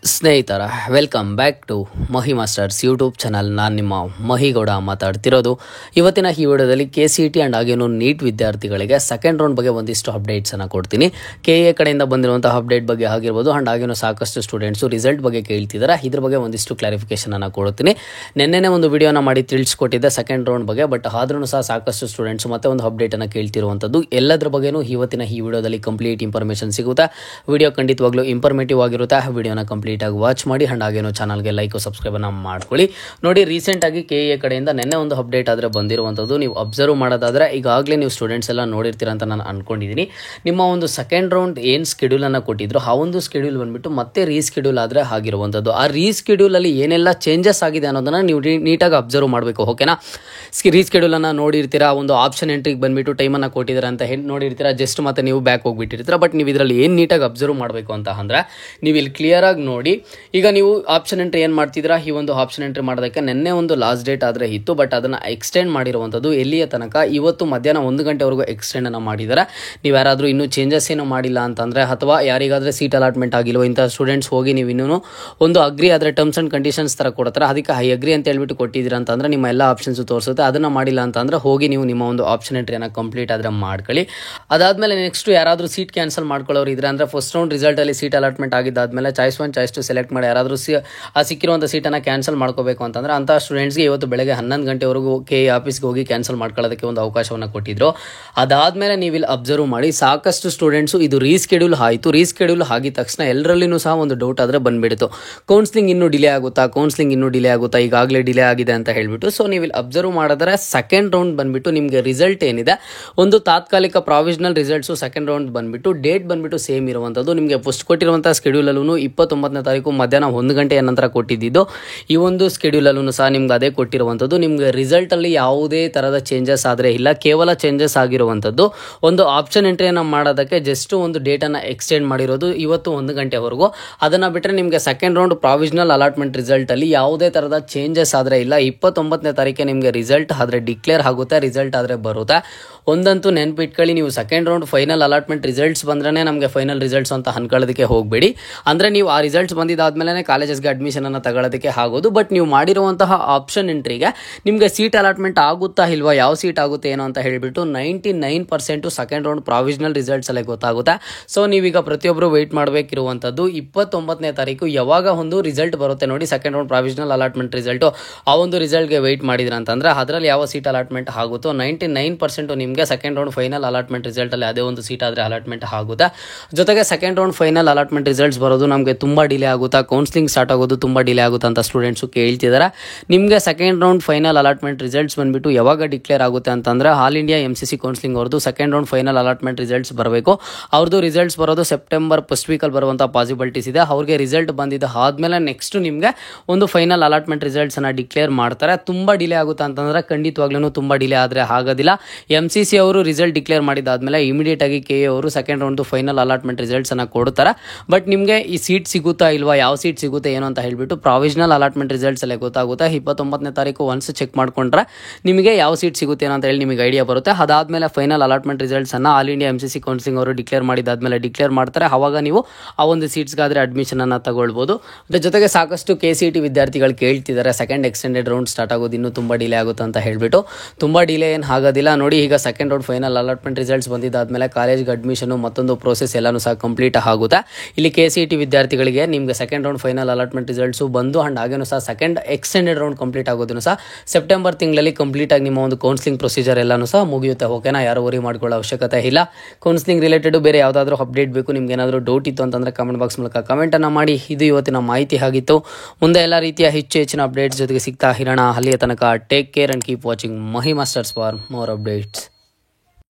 ಸ್ನೇಹಿತರ welcome back to Mahi masters YouTube channel. ನಾನು ನಿಮ್ಮ ಮಹಿಗೌಡ ಮಾತಾಡ್ತಿರೋದು. ಇವತ್ತಿನ ಈ ವಿಡಿಯೋದಲ್ಲಿ KCET ಆ್ಯಂಡ್ ಹಾಗೇನು ನೀಟ್ ವಿದ್ಯಾರ್ಥಿಗಳಿಗೆ ಸೆಕೆಂಡ್ ರೌಂಡ್ ಬಗ್ಗೆ ಒಂದಿಷ್ಟು ಅಪ್ಡೇಟ್ಸನ್ನು ಕೊಡ್ತೀನಿ. KA ಕಡೆಯಿಂದ ಬಂದಿರುವಂಥ ಅಪ್ಡೇಟ್ ಬಗ್ಗೆ ಆಗಿರ್ಬೋದು ಆ್ಯಂಡ್ ಹಾಗೇನು ಸಾಕಷ್ಟು ಸ್ಟೂಡೆಂಟ್ಸು ರಿಸಲ್ಟ್ ಬಗ್ಗೆ ಕೇಳ್ತಿದ್ದಾರೆ. ಇದ್ರ ಬಗ್ಗೆ ಒಂದಿಷ್ಟು ಕ್ಲಾರಿಫಿಕೇಷನನ್ನು ಕೊಡ್ತೀನಿ. ನೆನ್ನೆನೇ ಒಂದು ವಿಡಿಯೋನ ಮಾಡಿ ತಿಳಿಸ್ಕೊಟ್ಟಿದ್ದೆ ಸೆಕೆಂಡ್ ರೌಂಡ್ ಬಗ್ಗೆ, ಬಟ್ ಆದ್ರೂ ಸಹ ಸಾಕಷ್ಟು ಸ್ಟೂಡೆಂಟ್ಸು ಮತ್ತೆ ಒಂದು ಅಪ್ಡೇಟನ್ನು ಕೇಳ್ತಿರುವಂಥದ್ದು. ಎಲ್ಲದ್ರ ಬಗ್ಗೆನೂ ಇವತ್ತಿನ ಈ ವಿಡಿಯೋದಲ್ಲಿ ಕಂಪ್ಲೀಟ್ ಇನ್ಫಾರ್ಮೇಷನ್ ಸಿಗುತ್ತೆ. ವಿಡಿಯೋ ಖಂಡಿತವಾಗ್ಲೂ ಇಂಫಾರ್ಮೇಟಿವ್ ಆಗಿರುತ್ತೆ. ವಿಡಿಯೋನ ಕಂಪ್ಲೀಟ್ ಆಗಿ ವಾಚ್ ಮಾಡಿ ಅಂಡ್ ಹಾಗೇನೋ ಚಾನಲ್ಗೆ ಲೈಕ್ ಸಬ್ಸ್ಕ್ರೈಬ್ ಅನ್ನ ಮಾಡ್ಕೊಳ್ಳಿ. ನೋಡಿ, ರೀಸೆಂಟ್ ಆಗಿ KA ಕಡೆಯಿಂದ ನೆನ್ನೆ ಒಂದು ಅಪ್ಡೇಟ್ ಆದ್ರೆ ಬಂದಿರುವಂಥದ್ದು. ನೀವು ಅಬ್ಸರ್ವ್ ಮಾಡೋದಾದ್ರೆ ಈಗಾಗಲೇ ನೀವು ಸ್ಟೂಡೆಂಟ್ಸ್ ಎಲ್ಲ ನೋಡಿರ್ತೀರ ಅಂತ ನಾನು ಅನ್ಕೊಂಡಿದ್ದೀನಿ. ನಿಮ್ಮ ಒಂದು ಸೆಕೆಂಡ್ ರೌಂಡ್ ಏನು ಸ್ಕೆಡ್ಯೂಲ್ ಅನ್ನ ಕೊಟ್ಟಿದ್ರು ಆ ಒಂದು ಸ್ಕೆಡ್ಯೂಲ್ ಬಂದ್ಬಿಟ್ಟು ಮತ್ತೆ ರೀಸ್ಕೆಡ್ಯೂಲ್ ಆದ್ರೆ ಆಗಿರುವಂಥದ್ದು. ಆ ರೀಸ್ಕೆಡ್ಯೂಲ್ ಅಲ್ಲಿ ಏನೆಲ್ಲ ಚೇಂಜಸ್ ಆಗಿದೆ ಅನ್ನೋದನ್ನ ನೀವು ನೀಟಾಗಿ ಅಬ್ಸರ್ವ್ ಮಾಡಬೇಕು. ಓಕೆನಾ? ರೀಸ್ಕೆಡ್ಯೂಲ್ ಅನ್ನ ನೋಡಿರ್ತೀರಾ, ಒಂದು ಆಪ್ಷನ್ ಎಂಟ್ರಿಗೆ ಬಂದ್ಬಿಟ್ಟು ಟೈಮನ್ನು ಕೊಟ್ಟಿದ್ದಾರೆ ಅಂತ ನೋಡಿರ್ತೀರಾ, ಜಸ್ಟ್ ಮತ್ತೆ ನೀವು ಬ್ಯಾಕ್ ಹೋಗ್ಬಿಟ್ಟಿರ್ತೀರಾ. ಬಟ್ ನೀವು ಇದರಲ್ಲಿ ಏನು ನೀಟಾಗಿ ಅಬ್ಸರ್ವ್ ಮಾಡಬೇಕು ಅಂತ ಅಂದ್ರೆ, ನೀವು ಇಲ್ಲಿ ಕ್ಲಿಯರ್ ಆಗಿ ನೋಡಿ. ಈಗ ನೀವು ಆಪ್ಷನ್ ಎಂಟ್ರಿ ಏನು ಮಾಡ್ತಿದ್ದೀರಾ, ಈ ಒಂದು ಆಪ್ಷನ್ ಎಂಟ್ರಿ ಮಾಡೋದಕ್ಕೆ ನಿನ್ನೆ ಒಂದು ಲಾಸ್ಟ್ ಡೇಟ್ ಆದರೆ ಇತ್ತು, ಬಟ್ ಅದನ್ನು ಎಕ್ಸ್ಟೆಂಡ್ ಮಾಡಿರುವಂಥದ್ದು ಎಲ್ಲಿಯ ತನಕ, ಇವತ್ತು ಮಧ್ಯಾಹ್ನ 1 ಗಂಟೆವರೆಗೂ ಎಕ್ಸ್ಟೆಂಡ್ ಅನ್ನು ಮಾಡಿದ್ದಾರೆ. ನೀವು ಯಾರಾದರೂ ಇನ್ನೂ ಚೇಂಜಸ್ ಏನೂ ಮಾಡಿಲ್ಲ ಅಂತಂದರೆ, ಅಥವಾ ಯಾರಿಗಾದರೆ ಸೀಟ್ ಅಲಾಟ್ಮೆಂಟ್ ಆಗಿಲ್ವೋ ಇಂಥ ಸ್ಟೂಡೆಂಟ್ಸ್ ಹೋಗಿ ನೀವು ಇನ್ನೂ ಒಂದು ಅಗ್ರಿ ಆದರೆ ಟರ್ಮ್ಸ್ ಆ್ಯಂಡ್ ಕಂಡೀಷನ್ಸ್ ಥರ ಕೊಡ್ತಾರೆ, ಅದಕ್ಕೆ ಐ ಅಗ್ರಿ ಅಂತ ಹೇಳ್ಬಿಟ್ಟು ಕೊಟ್ಟಿದ್ದೀರಾ ಅಂತಂದರೆ ನಿಮ್ಮ ಎಲ್ಲ ಆಪ್ಷನ್ಸು ತೋರಿಸುತ್ತೆ. ಅದನ್ನು ಮಾಡಿಲ್ಲ ಅಂತಂದರೆ ಹೋಗಿ ನೀವು ನಿಮ್ಮ ಒಂದು ಆಪ್ಷನ್ ಎಂಟ್ರಿಯನ್ನು ಕಂಪ್ಲೀಟ್ ಆದರೆ ಮಾಡ್ಕೊಳ್ಳಿ. ಅದಾದಮೇಲೆ ನೆಕ್ಸ್ಟ್ ಯಾರಾದರೂ ಸೀಟ್ ಕ್ಯಾನ್ಸಲ್ ಮಾಡ್ಕೊಳ್ಳೋರು ಇದ್ರೆ, ಅಂದರೆ ಫಸ್ಟ್ ರೌಂಡ್ ರಿಸಲ್ಟಲ್ಲಿ ಸೀಟ್ ಅಲಾಟ್ಮೆಂಟ್ ಆಗಿದ್ದಾದಮೇಲೆ ಚಾಯ್ಸ್ 1 ಚಾಯ್ಸ್ 2 ಸೆಲೆಕ್ಟ್ ಮಾಡಿ ಯಾರಾದರೂ ಆ ಸಿಕ್ಕಿರುವಂಥ ಸೀಟನ್ನು ಕ್ಯಾನ್ಸಲ್ ಮಾಡ್ಕೋಬೇಕು ಅಂತಂದರೆ ಅಂಥ ಸ್ಟೂಡೆಂಟ್ಸ್ಗೆ ಇವತ್ತು ಬೆಳಗ್ಗೆ 11 ಗಂಟೆವರೆಗೂ KA ಆಫೀಸ್ಗೆ ಹೋಗಿ ಕ್ಯಾನ್ಸಲ್ ಮಾಡ್ಕೊಳ್ಳೋದಕ್ಕೆ ಒಂದು ಅವಕಾಶವನ್ನು ಕೊಟ್ಟಿದ್ರು. ಅದಾದಮೇಲೆ ನೀವು ಇಲ್ಲಿ ಅಬ್ಸರ್ವ್ ಮಾಡಿ, ಸಾಕಷ್ಟು ಸ್ಟೂಡೆಂಟ್ಸು ಇದು ರೀಸ್ಕೆಡ್ಯೂಲ್ ಆಯಿತು. ರೀಸ್ಕೆಡ್ಯೂಲ್ ಆಗಿದ ತಕ್ಷಣ ಎಲ್ಲರಲ್ಲಿನೂ ಸಹ ಒಂದು ಡೌಟ್ ಆದರೆ ಬಂದುಬಿಡ್ತು, ಕೌನ್ಸ್ಲಿಂಗ್ ಇನ್ನೂ ಡಿಲೇ ಆಗುತ್ತಾ, ಈಗಾಗಲೇ ಡಿಲೇ ಆಗಿದೆ ಅಂತ ಹೇಳಿಬಿಟ್ಟು. ಸೊ ನೀವು ಇಲ್ಲಿ ಅಬ್ಸರ್ವ್ ಮಾಡಿದ್ರೆ ಸೆಕೆಂಡ್ ರೌಂಡ್ ಬಂದುಬಿಟ್ಟು ನಿಮಗೆ ರಿಸಲ್ಟ್ ಏನಿದೆ, ಒಂದು ತಾತ್ಕಾಲಿಕ ಪ್ರಾವಿಷನಲ್ ರಿಸಲ್ಟ್ಸು ಸೆಕೆಂಡ್ ರೌಂಡ್ ಬಂದುಬಿಟ್ಟು ಡೇಟ್ ಬಂದುಬಿಟ್ಟು ಸೇಮ್ ಇರುವಂಥದ್ದು. ನಿಮಗೆ ಫಸ್ಟ್ ಕೊಟ್ಟಿರುವಂಥ ಸ್ಕೆಡ್ಯೂಲಲ್ಲೂ 29ನೇ ತಾರೀಕು ಮಧ್ಯಾಹ್ನ 1 ಗಂಟೆಯ ನಂತರ ಕೊಟ್ಟಿದ್ದು. ಈ ಒಂದು ಸ್ಕೆಡ್ಯೂಲಲ್ಲೂ ಸಹ ನಿಮ್ಗೆ ಅದೇ ಕೊಟ್ಟಿರುವಂಥದ್ದು. ನಿಮಗೆ ರಿಸಲ್ಟಲ್ಲಿ ಯಾವುದೇ ಥರದ ಚೇಂಜಸ್ ಆದರೆ ಇಲ್ಲ, ಕೇವಲ ಚೇಂಜಸ್ ಆಗಿರುವಂಥದ್ದು ಒಂದು ಆಪ್ಷನ್ ಎಂಟ್ರಿಯನ್ನು ಮಾಡೋದಕ್ಕೆ ಜಸ್ಟ್ ಒಂದು ಡೇಟನ್ನು ಎಕ್ಸ್ಟೆಂಡ್ ಮಾಡಿರೋದು ಇವತ್ತು 1 ಗಂಟೆವರೆಗೂ. ಅದನ್ನು ಬಿಟ್ಟರೆ ನಿಮಗೆ ಸೆಕೆಂಡ್ ರೌಂಡ್ ಪ್ರಾವಿಷನಲ್ ಅಲಾಟ್ಮೆಂಟ್ ರಿಸಲ್ಟಲ್ಲಿ ಯಾವುದೇ ಥರದ ಚೇಂಜಸ್ ಆದರೆ ಇಲ್ಲ. 29ನೇ ತಾರೀಕೆ ನಿಮಗೆ ರಿಸಲ್ಟ್ ಆದರೆ ಡಿಕ್ಲೇರ್ ಆಗುತ್ತೆ, ರಿಸಲ್ಟ್ ಆದರೆ ಬರುತ್ತೆ. ಒಂದಂತೂ ನೆನ್ಪಿಟ್ಕೊಳ್ಳಿ, ನೀವು second round final allotment results ಬಂದ್ರೆ ನಮಗೆ ಫೈನಲ್ ರಿಸಲ್ಟ್ಸ್ ಅಂತ ಅನ್ಕೊಳ್ಳೋದಕ್ಕೆ ಹೋಗಬೇಡಿ. ಅಂದರೆ ನೀವು ಆ ರಿಸಲ್ಟ್ಸ್ ಬಂದಿದ್ದಾದ್ಮೇಲೆ ಕಾಲೇಜಸ್ಗೆ ಅಡ್ಮಿಷನನ್ನು ತಗೊಳ್ಳೋದಕ್ಕೆ ಆಗೋದು. ಬಟ್ ನೀವು ಮಾಡಿರುವಂತಹ ಆಪ್ಷನ್ ಎಂಟ್ರಿಗೆ ನಿಮಗೆ ಸೀಟ್ ಅಲಾಟ್ಮೆಂಟ್ ಆಗುತ್ತಾ ಇಲ್ವಾ, ಯಾವ ಸೀಟ್ ಆಗುತ್ತೆ ಏನೋ ಅಂತ ಹೇಳಿಬಿಟ್ಟು 99% ಸೆಕೆಂಡ್ ರೌಂಡ್ ಪ್ರಾವಿಷನಲ್ ರಿಸಲ್ಟ್ಸ್ ಅಲ್ಲೇ ಗೊತ್ತಾಗುತ್ತೆ. ಸೊ ನೀವೀಗ ಪ್ರತಿಯೊಬ್ಬರು ವೆಯ್ಟ್ ಮಾಡಬೇಕಿರುವಂಥದ್ದು 29ನೇ ತಾರೀಕು ಯಾವಾಗ ಒಂದು ರಿಸಲ್ಟ್ ಬರುತ್ತೆ ನೋಡಿ, second round provisional allotment result. ಆ ಒಂದು ರಿಸಲ್ಟ್ಗೆ ವೆಯ್ಟ್ ಮಾಡಿದ್ರೆ ಅಂತಂದರೆ ಅದರಲ್ಲಿ ಯಾವ ಸೀಟ್ ಅಲಾಟ್ಮೆಂಟ್ ಆಗುತ್ತೋ 99% ನಿಮಗೆ ಸೆಕೆಂಡ್ ರೌಂಡ್ ಫೈನಲ್ ಅಲಾಟ್ಮೆಂಟ್ ರಿಸಲ್ಟಲ್ಲಿ ಅದೇ ಒಂದು ಸೀಟ್ ಆದರೆ ಅಲಾಟ್ಮೆಂಟ್ ಆಗುತ್ತೆ. ಜೊತೆಗೆ second round final allotment results ಬರೋದು ನಮಗೆ ತುಂಬ ಡಿಲೇ ಆಗುತ್ತಾ, ಕೌನ್ಸ್ಲಿಂಗ್ ಸ್ಟಾರ್ಟ್ ಆಗೋದು ತುಂಬ ಡಿಲೇ ಆಗುತ್ತಾ ಅಂತ ಸ್ಟೂಡೆಂಟ್ಸು ಕೇಳ್ತಿದ್ದಾರೆ. ನಿಮಗೆ second round final allotment results ಬಂದುಬಿಟ್ಟು ಯಾವಾಗ ಡಿಕ್ಲೇರ್ ಆಗುತ್ತೆ ಅಂತಂದರೆ, ಆಲ್ ಇಂಡಿಯಾ MCC ಕೌನ್ಸ್ಲಿಂಗ್ ಅವ್ರದ್ದು second round final allotment results ಬರಬೇಕು. ಅವ್ರದ್ದು ರಿಸಲ್ಟ್ಸ್ ಬರೋದು ಸೆಪ್ಟೆಂಬರ್ ಫಸ್ಟ್ ವೀಕಲ್ಲಿ ಬರುವಂಥ ಪಾಸಿಬಿಲಿಟೀಸ್ ಇದೆ. ಅವ್ರಿಗೆ ರಿಸಲ್ಟ್ ಬಂದಿದ್ದು ಆದಮೇಲೆ ನೆಕ್ಸ್ಟ್ ನಿಮಗೆ ಒಂದು ಫೈನಲ್ ಅಲಾಟ್ಮೆಂಟ್ ರಿಸಲ್ಟ್ಸನ್ನು ಡಿಕ್ಲೇರ್ ಮಾಡ್ತಾರೆ. ತುಂಬ ಡಿಲೇ ಆಗುತ್ತಾ ಅಂತಂದರೆ ಖಂಡಿತವಾಗ್ಲೂ ತುಂಬ ಡಿಲೇ ಆದರೆ ಆಗೋದಿಲ್ಲ. MCC ಅವರು ರಿಸಲ್ಟ್ ಡಿಕ್ಲೇರ್ ಮಾಡಿದಾದ್ಮೇಲೆ ಇಮಿಡಿಯೇಟ್ ಆಗಿ KA ಅವರು ಸೆಕೆಂಡ್ ರೌಂಡ್ ಫೈನಲ್ ಅಲಾಟ್ಮೆಂಟ್ ರಿಸಲ್ಟ್ಸನ್ನು ಕೊಡ್ತಾರೆ. ಬಟ್ ನಿಮಗೆ ಈ ಸೀಟ್ ಸಿಗುತ್ತಾ ಇಲ್ವಾ, ಯಾವ ಸೀಟ್ ಸಿಗುತ್ತೆ ಏನು ಅಂತ ಹೇಳಿಬಿಟ್ಟು ಪ್ರಾವಿಷನಲ್ ಅಲಾಟ್ಮೆಂಟ್ ರಿಸಲ್ಟ್ಸ್ ಅಲ್ಲೇ ಗೊತ್ತಾಗುತ್ತೆ. 29ನೇ ತಾರೀಕು ಒನ್ಸ್ ಚೆಕ್ ಮಾಡ್ಕೊಂಡ್ರೆ ನಿಮಗೆ ಯಾವ ಸೀಟ್ ಸಿಗುತ್ತೆ ಏನೋ ಅಂತ ಹೇಳಿ ನಿಮಗೆ ಐಡಿಯಾ ಬರುತ್ತೆ. ಅದಾದಮೇಲೆ ಫೈನಲ್ ಅಲಾಟ್ಮೆಂಟ್ ರಿಸಲ್ಟ್ಸನ್ನು ಆಲ್ ಇಂಡಿಯಾ MCC ಕೌನ್ಸಿಲಿಂಗ್ ಅವರು ಡಿಕ್ಲೇರ್ ಮಾಡಿದಾದ್ಮೇಲೆ ಡಿಕ್ಲೇರ್ ಮಾಡ್ತಾರೆ. ಆವಾಗ ನೀವು ಆ ಒಂದು ಸೀಟ್ಸ್ಗಾದರೆ ಅಡ್ಮಿಷನನ್ನು ತಗೊಳ್ಬೋದು. ಅದ್ರ ಜೊತೆಗೆ ಸಾಕಷ್ಟು KCET ವಿದ್ಯಾರ್ಥಿಗಳು ಕೇಳ್ತಿದ್ದಾರೆ ಸೆಕೆಂಡ್ ಎಕ್ಸ್ಟೆಂಡೆಡ್ ರೌಂಡ್ ಸ್ಟಾರ್ಟ್ ಆಗೋದು ಇನ್ನೂ ತುಂಬ ಡಿಲೇ ಆಗುತ್ತೆ ಅಂತ ಹೇಳಿಬಿಟ್ಟು. ತುಂಬ ಡಿಲೇ ಏನು ಆಗೋದಿಲ್ಲ ನೋಡಿ. ಈಗ second round final allotment results ಬಂದಿದ್ದಾದಮೇಲೆ ಕಾಲೇಜ್ಗೆ ಅಡ್ಮಿಷನು ಮತ್ತೊಂದು ಪ್ರೋಸೆಸ್ ಎಲ್ಲನೂ ಸಹ ಕಂಪ್ಲೀಟ್ ಆಗುತ್ತೆ. ಇಲ್ಲಿ KCET ವಿದ್ಯಾರ್ಥಿಗಳಿಗೆ ನಿಮಗೆ second round final allotment results ಬಂದು ಅಂಡ್ ಹಾಗೇನೂ ಸಹ ಸೆಕೆಂಡ್ ಎಕ್ಸ್ಟೆಂಡೆಡ್ ರೌಂಡ್ ಕಂಪ್ಲೀಟ್ ಆಗೋದನ್ನು ಸಹ ಸೆಪ್ಟೆಂಬರ್ ತಿಂಗಳಲ್ಲಿ ಕಂಪ್ಲೀಟ್ ಆಗಿ ನಿಮ್ಮ ಒಂದು ಕೌನ್ಸಿಲಿಂಗ್ ಪ್ರೊಸೀಜರ್ ಎಲ್ಲನೂ ಸಹ ಮುಗಿಯುತ್ತೆ. ಓಕೆನಾ? ಯಾರು ವರಿ ಮಾಡ್ಕೊಳ್ಳೋ ಅವಶ್ಯಕತೆ ಇಲ್ಲ. ಕೌನ್ಸಿಲಿಂಗ್ ರಿಲೇಟೆಡ್ ಬೇರೆ ಯಾವುದಾದ್ರೂ ಅಪ್ಡೇಟ್ ಬೇಕು, ನಿಮ್ಗೆ ಏನಾದರೂ ಡೌಟ್ ಇತ್ತು ಅಂತಂದರೆ ಕಮೆಂಟ್ ಬಾಕ್ಸ್ ಮೂಲಕ ಕಮೆಂಟನ್ನು ಮಾಡಿ. ಇದು ಇವತ್ತಿನ ಮಾಹಿತಿ ಆಗಿತ್ತು. ಮುಂದೆ ಎಲ್ಲ ರೀತಿಯ ಹೆಚ್ಚಿನ ಅಪ್ಡೇಟ್ಸ್ ಜೊತೆಗೆ ಸಿಗ್ತಾ ಇರೋಣ. ಅಲ್ಲಿಯ ತನಕ take care and keep watching Mahi masters for more updates.